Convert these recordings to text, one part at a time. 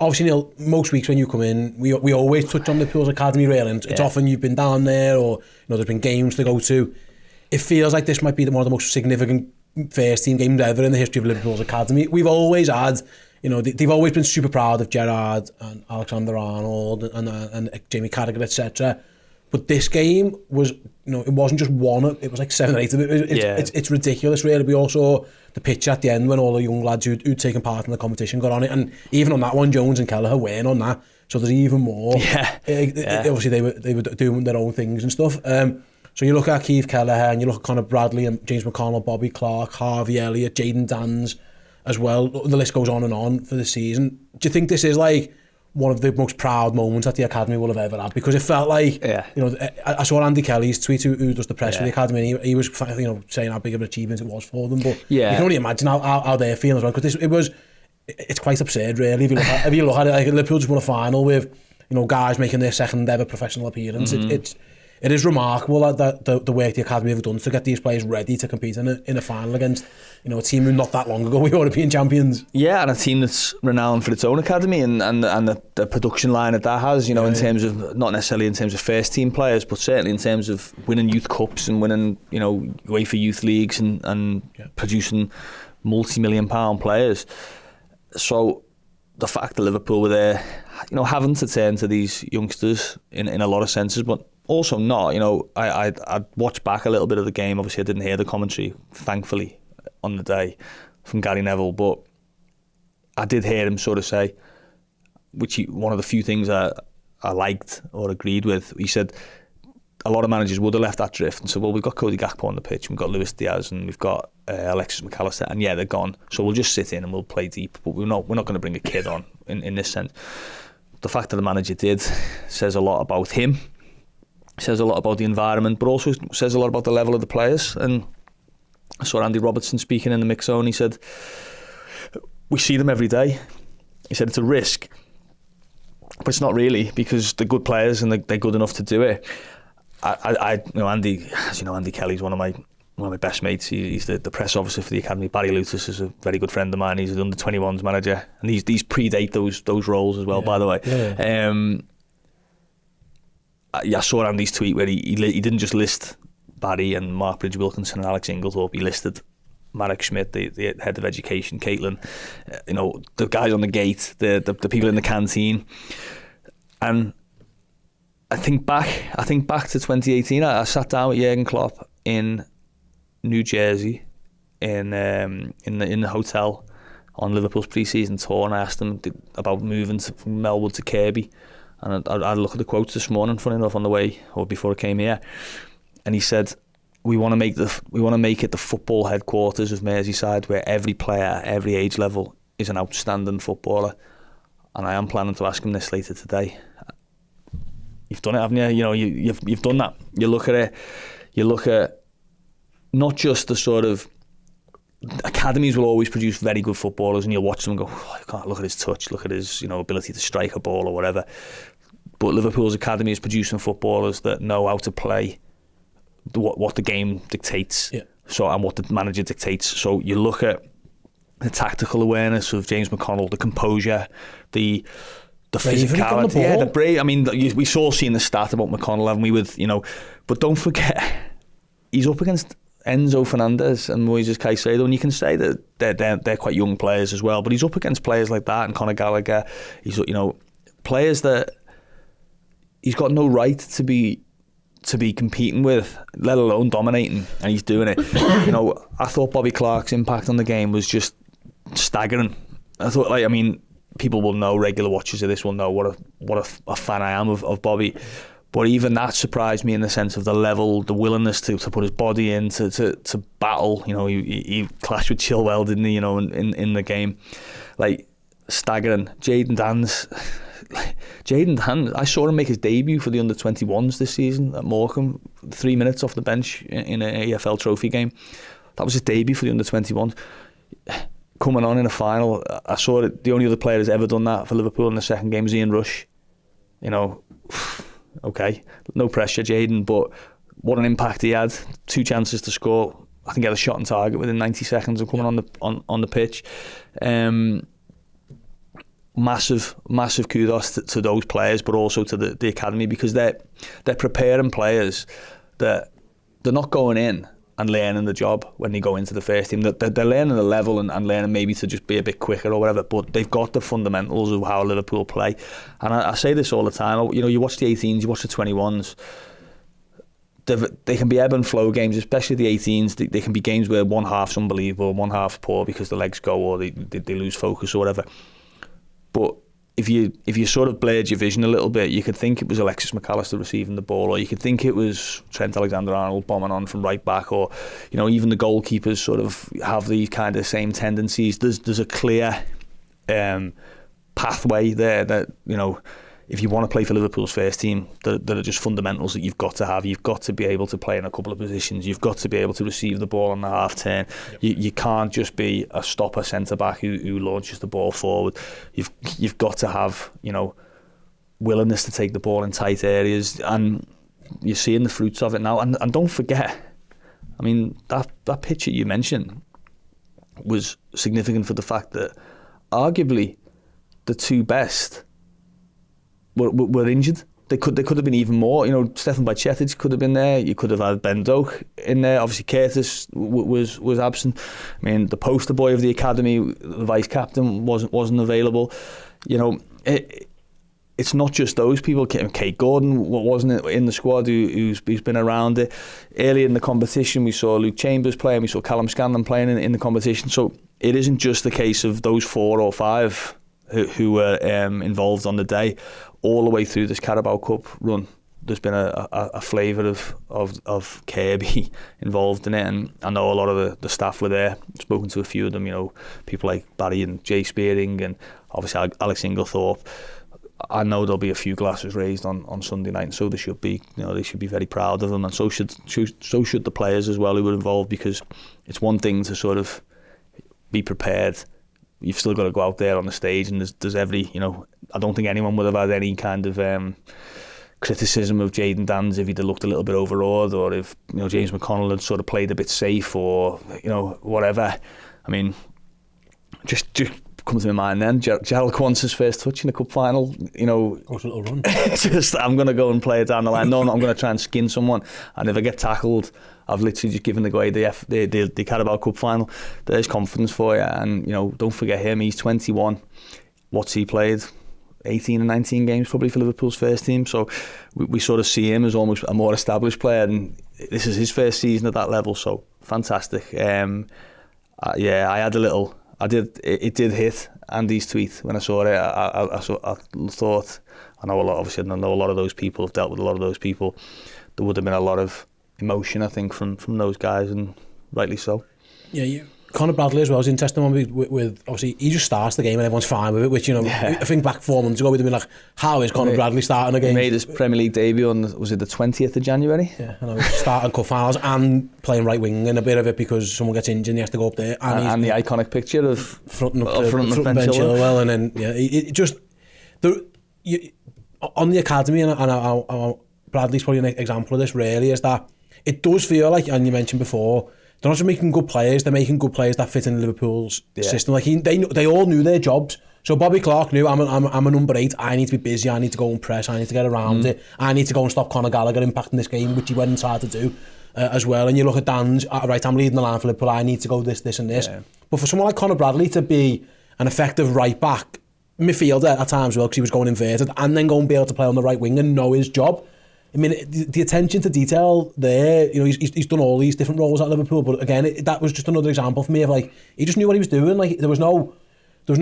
obviously, Neil, most weeks when you come in, we always touch on Liverpool's academy railing. It's often you've been down there, or there's been games to go to. It feels like this might be one of the most significant first team games ever in the history of Liverpool's academy. We've always had, they've always been super proud of Gerrard and Alexander-Arnold and Jamie Carragher, etc. But this game was, it wasn't just one, it was like 7 or 8 of it. It's ridiculous, really. We also saw the pitch at the end when all the young lads who'd taken part in the competition got on it. And even on that one, Jones and Kelleher weren't on that. So there's even more. Obviously, they were doing their own things and stuff. So you look at Keith Kelleher and you look at Conor Bradley and James McConnell, Bobby Clark, Harvey Elliott, Jayden Dans as well. The list goes on and on for the season. Do you think this is like one of the most proud moments that the academy will have ever had? Because it felt like, I saw Andy Kelly's tweet, who does the press for the academy, and he was saying how big of an achievement it was for them. But you can only imagine how they're feeling as well, because it's quite absurd, really. If you look at it, like Liverpool just won a final with guys making their second ever professional appearance. It is remarkable that the work the academy have done to get these players ready to compete in a final against a team who not that long ago were European champions. Yeah, and a team that's renowned for its own academy and the production line that has, in terms of, not necessarily in terms of first team players, but certainly in terms of winning youth cups and winning, UEFA youth leagues and producing multi-million pound players. So the fact that Liverpool were there, having to turn to these youngsters in a lot of senses, but also not, I watched back a little bit of the game. Obviously I didn't hear the commentary, thankfully, on the day from Gary Neville, but I did hear him sort of say, one of the few things I liked or agreed with, he said a lot of managers would have left that drift and said, well, we've got Cody Gakpo on the pitch, we've got Luis Diaz and we've got Alexis McAllister, and they're gone, so we'll just sit in and we'll play deep, but we're not going to bring a kid on in this sense. The fact that the manager did says a lot about him, says a lot about the environment, but also says a lot about the level of the players. And I saw Andy Robertson speaking in the mix zone. He said, we see them every day. He said it's a risk, but it's not really, because they're good players and they're good enough to do it. Andy, as you know, Andy Kelly's one of my best mates. He's the press officer for the academy. Barry Lutus is a very good friend of mine. He's the under-21s manager, and these predate those roles as well. By the way. I saw Andy's tweet where he didn't just list Barry and Mark Bridge-Wilkinson and Alex Inglethorpe. He listed Marek Schmidt, the head of education, Caitlin, the guys on the gate, the people in the canteen. And I think back to 2018. I sat down with Jurgen Klopp in New Jersey in the hotel on Liverpool's pre-season tour, and I asked him about moving from Melwood to Kirkby. And I look at the quotes this morning, funny enough, on the way or before I came here, and he said, "We want to make it the football headquarters of Merseyside, where every player, every age level, is an outstanding footballer." And I am planning to ask him this later today. You've done it, haven't you? You've done that. You look at it. You look at not just the sort of academies will always produce very good footballers, and you'll watch them and go, oh, I can't look at his touch, look at his ability to strike a ball or whatever. But Liverpool's academy is producing footballers that know how to play what the game dictates, and what the manager dictates. So you look at the tactical awareness of James McConnell, the composure, the physicality, the brave. I mean, we saw seeing the stat about McConnell, haven't we? But don't forget, he's up against Enzo Fernandez and Moises Caicedo, and you can say that they're quite young players as well, but he's up against players like that and Conor Gallagher. He's players that he's got no right to be competing with, let alone dominating, and he's doing it. I thought Bobby Clark's impact on the game was just staggering. I thought, people will know, regular watchers of this will know what a fan I am of Bobby. But even that surprised me in the sense of the level, the willingness to put his body in, to battle. He clashed with Chilwell, didn't he? In the game, staggering. Jayden Dans, I saw him make his debut for the under-21s this season at Morecambe. 3 minutes off the bench in an AFL Trophy game. That was his debut for the under-21s. Coming on in a final, I saw that the only other player that's ever done that for Liverpool in the second game is Ian Rush. Okay, no pressure, Jayden, but what an impact he had. 2 chances to score. I think he had a shot on target within 90 seconds of coming on the pitch. massive kudos to those players, but also to the academy, because they're preparing players that they're not going in and learning the job when they go into the first team. They're learning the level and learning maybe to just be a bit quicker or whatever, but they've got the fundamentals of how Liverpool play. And I say this all the time, you know, you watch the 18s, you watch the 21s, they can be ebb and flow games, especially the 18s. They can be games where one half's unbelievable, one half's poor because the legs go or they lose focus or whatever. But if you sort of blurred your vision a little bit, you could think it was Alexis McAllister receiving the ball, or you could think it was Trent Alexander-Arnold bombing on from right back, or, you know, even the goalkeepers sort of have these kind of same tendencies. There's a clear pathway there that, you know, if you want to play for Liverpool's first team, that are just fundamentals that you've got to have. You've got to be able to play in a couple of positions. You've got to be able to receive the ball on the half turn. Yep. You can't just be a stopper centre back who launches the ball forward. You've got to have, you know, willingness to take the ball in tight areas, and you're seeing the fruits of it now. And don't forget, I mean, that picture you mentioned was significant for the fact that arguably the two best were injured. They could have been even more. You know, Stefan Bajcetic could have been there. You could have had Ben Doak in there. Obviously, Curtis was absent. I mean, the poster boy of the academy, the vice captain, wasn't available. You know, it's not just those people. Kate Gordon wasn't in the squad, who's been around it. Early in the competition, we saw Luke Chambers playing. We saw Callum Scanlon playing in the competition. So it isn't just the case of those 4 or 5 who were involved on the day. All the way through this Carabao Cup run, there's been a flavour of Kirby involved in it, and I know a lot of the staff were there. I've spoken to a few of them, you know, people like Barry and Jay Spearing, and obviously Alex Inglethorpe. I know there'll be a few glasses raised on Sunday night, and so they should be. You know, they should be very proud of them, and so should the players as well who were involved, because it's one thing to sort of be prepared. You've still got to go out there on the stage, and there's every, you know, I don't think anyone would have had any kind of criticism of Jayden Danns if he'd have looked a little bit overawed, or if, you know, James McConnell had sort of played a bit safe, or, you know, whatever. I mean, just comes to my mind then, Gerald Quance's first touch in the cup final, you know, little run. Just, I'm going to go and play it down the line. No, I'm going to try and skin someone, and if I get tackled, I've literally just given away the Carabao Cup final. There's confidence for you, and, you know, don't forget him. He's 21. What's he played? 18 and 19 games probably for Liverpool's first team. So we sort of see him as almost a more established player, and this is his first season at that level. So fantastic. Yeah, I had a little. It did hit Andy's tweet when I saw it. I thought, I know a lot. Obviously, I know a lot of those people. I've dealt with a lot of those people. There would have been a lot of emotion, I think, from those guys, and rightly so. Yeah, Conor Bradley as well is interesting one with obviously he just starts the game and everyone's fine with it, which, you know, yeah. I think back 4 months ago we'd have been like, how is Conor Bradley starting a game? He made his Premier League debut on, was it the 20th of January? Yeah, and I was starting cup finals and playing right wing in a bit of it because someone gets injured and he has to go up there. And the iconic picture of fronting up Ben Chilwell, and then it just on the academy, and Bradley's probably an example of this really, is that it does feel like, and you mentioned before, they're not just making good players, they're making good players that fit in Liverpool's system. Like they all knew their jobs. So Bobby Clark knew, I'm a number 8, I need to be busy, I need to go and press, I need to get around it, I need to go and stop Conor Gallagher impacting this game, which he went and tried to do as well. And you look at Dan's, right, I'm leading the line for Liverpool, I need to go this and this. Yeah. But for someone like Conor Bradley to be an effective right back, midfielder at times as well, because he was going inverted, and then go and be able to play on the right wing and know his job. I mean, the attention to detail there, you know, he's done all these different roles at Liverpool, but again, that was just another example for me of, like, he just knew what he was doing. Like, there was no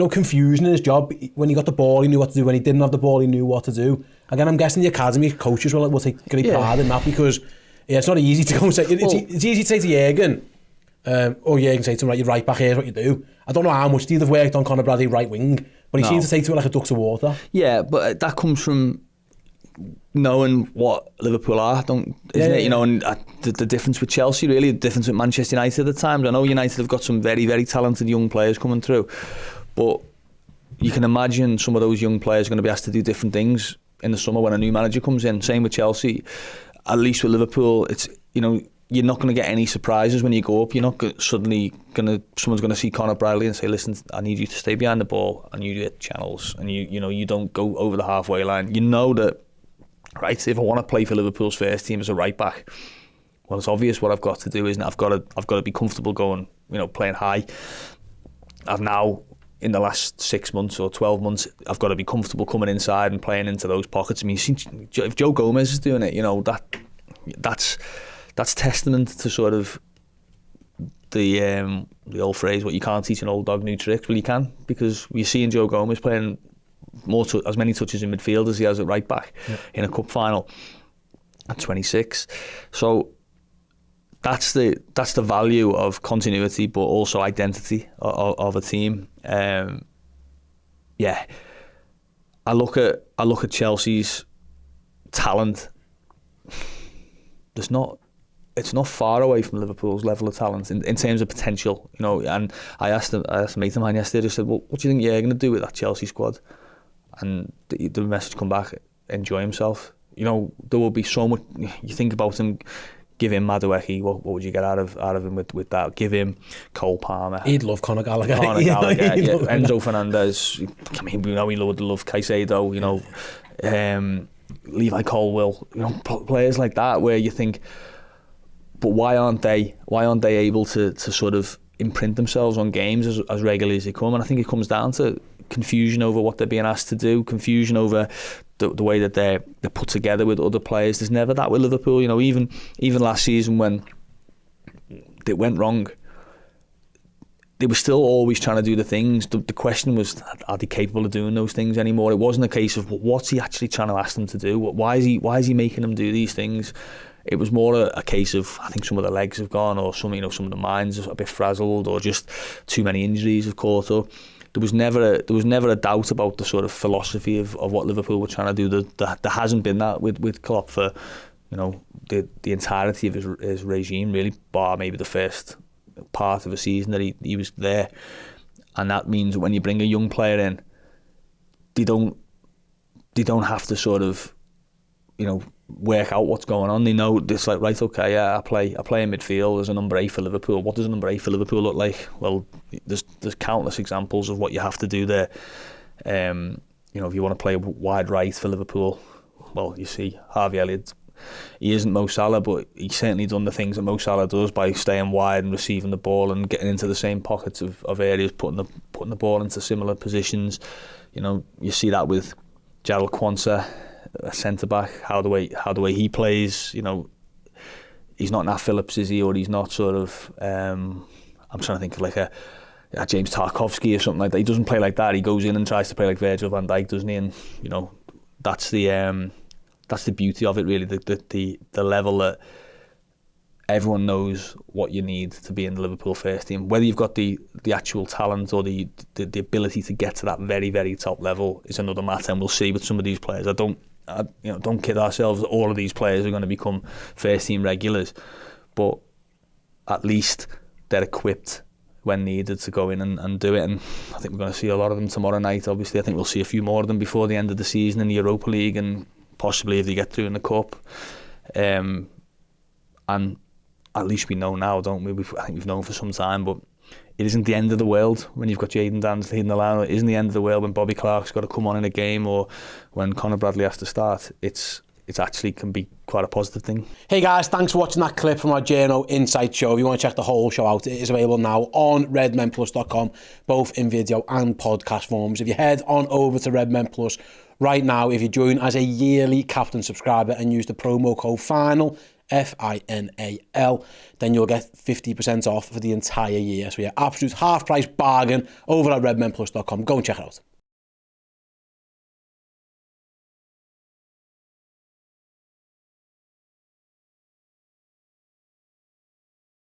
confusion in his job. When he got the ball, he knew what to do. When he didn't have the ball, he knew what to do. Again, I'm guessing the academy coaches will take great pride in that, because it's not easy to go and say, it's easy to say to Jürgen, or Jürgen say to him, right, you're right back, here's what you do. I don't know how much he'd have worked on Conor Bradley right wing, but he seems to take to it like a duck to water. Yeah, but that comes from knowing what Liverpool are, isn't it? You know, and the difference with Chelsea, really, the difference with Manchester United at times. I know United have got some very, very talented young players coming through, but you can imagine some of those young players are going to be asked to do different things in the summer when a new manager comes in. Same with Chelsea. At least with Liverpool, it's, you know, you're not going to get any surprises when you go up. You're not suddenly someone's going to see Conor Bradley and say, listen, I need you to stay behind the ball and you hit channels and you don't go over the halfway line. You know that, right, if I want to play for Liverpool's first team as a right back, well, it's obvious what I've got to do, isn't it? I've got to be comfortable going, playing high. I've now, in the last 6 months or 12 months, I've got to be comfortable coming inside and playing into those pockets. I mean, if Joe Gomez is doing it, that's testament to sort of the old phrase, what you can't teach an old dog new tricks. Well, you can, because we're seeing Joe Gomez playing as many touches in midfield as he has at right back in a cup final at 26. So that's the value of continuity, but also identity of a team. I look at Chelsea's talent. It's not far away from Liverpool's level of talent in terms of potential, and I asked a mate of mine yesterday, I said, well, what do you think you're going to do with that Chelsea squad? And the message come back, enjoy himself. There will be so much, you think about him, give him Madueke, what would you get out of him with that? Give him Cole Palmer. He'd love Conor Gallagher. Enzo Fernandez. I mean, we know he would love Caicedo, Levi Colwill, players like that where you think, but why aren't they able to sort of imprint themselves on games as regularly as they come? And I think it comes down to confusion over what they're being asked to do, confusion over the way that they're put together with other players. There's never that with Liverpool. Even last season when it went wrong, they were still always trying to do the things. The question was, are they capable of doing those things anymore? It wasn't a case of what's he actually trying to ask them to do. Why is he making them do these things? It was more a case of, I think some of the legs have gone, or some of the minds are a bit frazzled, or just too many injuries have caught up. There was never a doubt about the sort of philosophy of what Liverpool were trying to do. There hasn't been that with Klopp for the entirety of his regime, really, bar maybe the first part of a season that he was there. And that means that when you bring a young player in, they don't have to sort of work out what's going on. They know it's like, right, okay, yeah, I play in midfield as a number 8 for Liverpool. What does a number 8 for Liverpool look like? Well, there's countless examples of what you have to do there. If you want to play wide right for Liverpool, well, you see Harvey Elliott. He isn't Mo Salah, but he's certainly done the things that Mo Salah does by staying wide and receiving the ball and getting into the same pockets of areas, putting the ball into similar positions. You see that with Jarell Quansah, a centre back, how the way he plays. He's not Nat Phillips, is he? Or he's not sort of. I'm trying to think of like a James Tarkowski or something like that. He doesn't play like that. He goes in and tries to play like Virgil van Dijk, doesn't he? And that's the beauty of it, really. The level that everyone knows what you need to be in the Liverpool first team. Whether you've got the actual talent or the ability to get to that very, very top level is another matter, and we'll see with some of these players. Don't kid ourselves that all of these players are going to become first team regulars, but at least they're equipped when needed to go in and do it. And I think we're going to see a lot of them tomorrow night. Obviously, I think we'll see a few more of them before the end of the season in the Europa League, and possibly if they get through in the Cup. And at least we know now, don't we? I think we've known for some time, but it isn't the end of the world when you've got Jadon Danns leading the line. It isn't the end of the world when Bobby Clark's got to come on in a game, or when Conor Bradley has to start. It's actually can be quite a positive thing. Hey guys, thanks for watching that clip from our Journo Insight show. If you want to check the whole show out, it is available now on redmenplus.com, both in video and podcast forms. If you head on over to Redmen Plus right now, if you join as a yearly Captain subscriber and use the promo code FINAL, FINAL, then you'll get 50% off for the entire year. So yeah, absolute half price bargain over at redmenplus.com. Go and check it out.